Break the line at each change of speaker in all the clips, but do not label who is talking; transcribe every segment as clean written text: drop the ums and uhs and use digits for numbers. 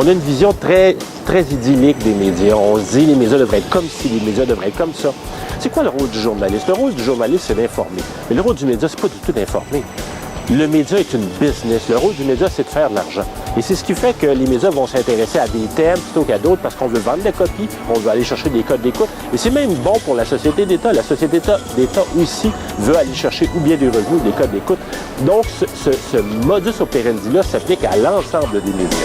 On a une vision très idyllique des médias. On se dit les médias devraient être comme ci, les médias devraient être comme ça. C'est quoi le rôle du journaliste? Le rôle du journaliste, c'est d'informer. Mais le rôle du média, c'est pas du tout d'informer. Le média est une business. Le rôle du média, c'est de faire de l'argent. Et c'est ce qui fait que les médias vont s'intéresser à des thèmes plutôt qu'à d'autres parce qu'on veut vendre des copies, on veut aller chercher des codes d'écoute. Et c'est même bon pour la société d'État. La société d'État aussi veut aller chercher ou bien des revenus ou des codes d'écoute. Donc, ce modus operandi-là s'applique à l'ensemble des médias.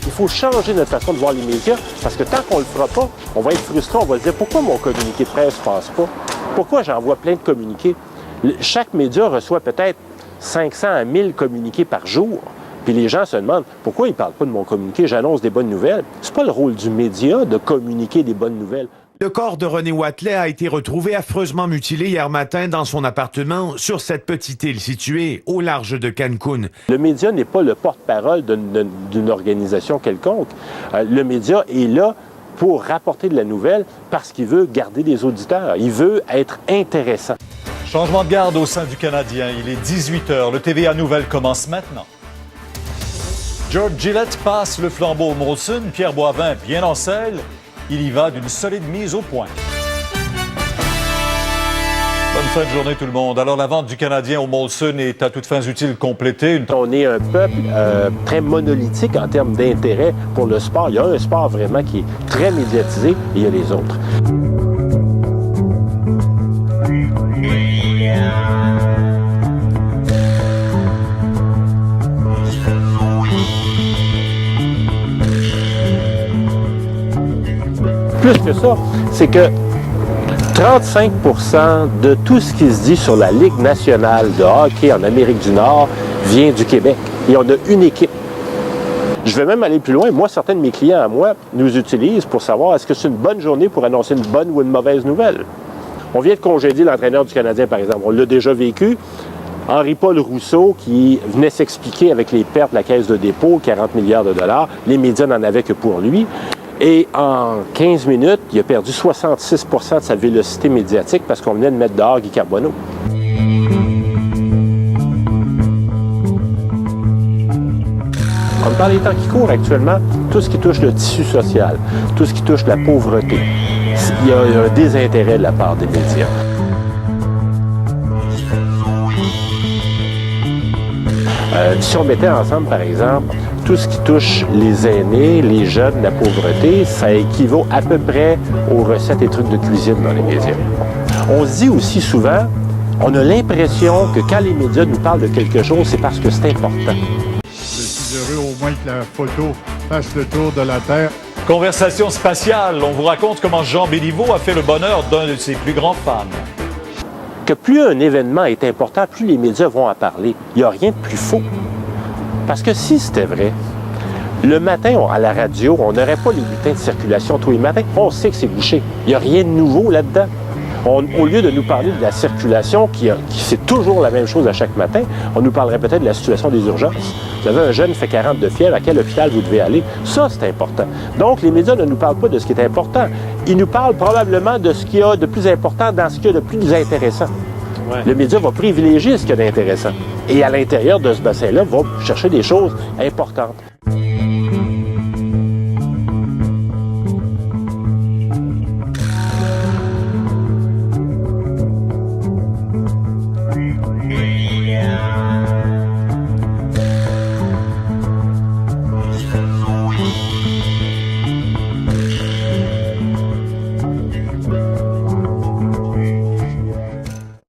Il faut changer notre façon de voir les médias parce que tant qu'on ne le fera pas, on va être frustré, on va se dire pourquoi mon communiqué de presse ne passe pas? Pourquoi j'envoie plein de communiqués? Chaque média reçoit peut-être 500 à 1000 communiqués par jour. Puis les gens se demandent pourquoi ils ne parlent pas de mon communiqué, j'annonce des bonnes nouvelles. C'est pas le rôle du média de communiquer des bonnes nouvelles.
Le corps de René Wathelet a été retrouvé affreusement mutilé hier matin dans son appartement sur cette petite île située au large de Cancun.
Le média n'est pas le porte-parole d'une organisation quelconque. Le média est là pour rapporter de la nouvelle parce qu'il veut garder des auditeurs. Il veut être intéressant.
Changement de garde au sein du Canadien. Il est 18h. Le TVA Nouvelles commence maintenant. George Gillett passe le flambeau au Molson. Pierre Boivin bien en selle. Il y va d'une solide mise au point. Bonne fin de journée tout le monde. Alors la vente du Canadien au Molson est à toutes fins utiles complétée.
On est un peuple très monolithique en termes d'intérêt pour le sport. Il y a un sport vraiment qui est très médiatisé et il y a les autres. Plus que ça, c'est que 35 % de tout ce qui se dit sur la Ligue nationale de hockey en Amérique du Nord vient du Québec. Et on a une équipe. Je vais même aller plus loin. Moi, certains de mes clients à moi nous utilisent pour savoir est-ce que c'est une bonne journée pour annoncer une bonne ou une mauvaise nouvelle. On vient de congédier l'entraîneur du Canadien, par exemple. On l'a déjà vécu. Henri-Paul Rousseau, qui venait s'expliquer avec les pertes de la Caisse de dépôt, 40 milliards de dollars. Les médias n'en avaient que pour lui. Et en 15 minutes, il a perdu 66 % de sa vélocité médiatique parce qu'on venait de mettre dehors Guy Carbonneau. Comme par les temps qui courent actuellement, tout ce qui touche le tissu social, tout ce qui touche la pauvreté, il y a un désintérêt de la part des médias. Si on mettait ensemble, par exemple, tout ce qui touche les aînés, les jeunes, la pauvreté, ça équivaut à peu près aux recettes et trucs de cuisine dans les médias. On se dit aussi souvent, on a l'impression que quand les médias nous parlent de quelque chose, c'est parce que c'est important.
Je suis heureux au moins que la photo fasse le tour de la Terre.
Conversation spatiale. On vous raconte comment Jean Béliveau a fait le bonheur d'un de ses plus grands fans.
Que plus un événement est important, plus les médias vont en parler. Il n'y a rien de plus faux. Parce que si c'était vrai, le matin, à la radio, on n'aurait pas les bulletins de circulation tous les matins. On sait que c'est bouché. Il n'y a rien de nouveau là-dedans. Au lieu de nous parler de la circulation, qui c'est toujours la même chose à chaque matin, on nous parlerait peut-être de la situation des urgences. Vous avez un jeune qui fait 40 de fièvre, à quel hôpital vous devez aller? Ça, c'est important. Donc, les médias ne nous parlent pas de ce qui est important. Ils nous parlent probablement de ce qu'il y a de plus important dans ce qu'il y a de plus intéressant. Ouais. Le média va privilégier ce qu'il y a d'intéressant. Et à l'intérieur de ce bassin-là, va chercher des choses importantes.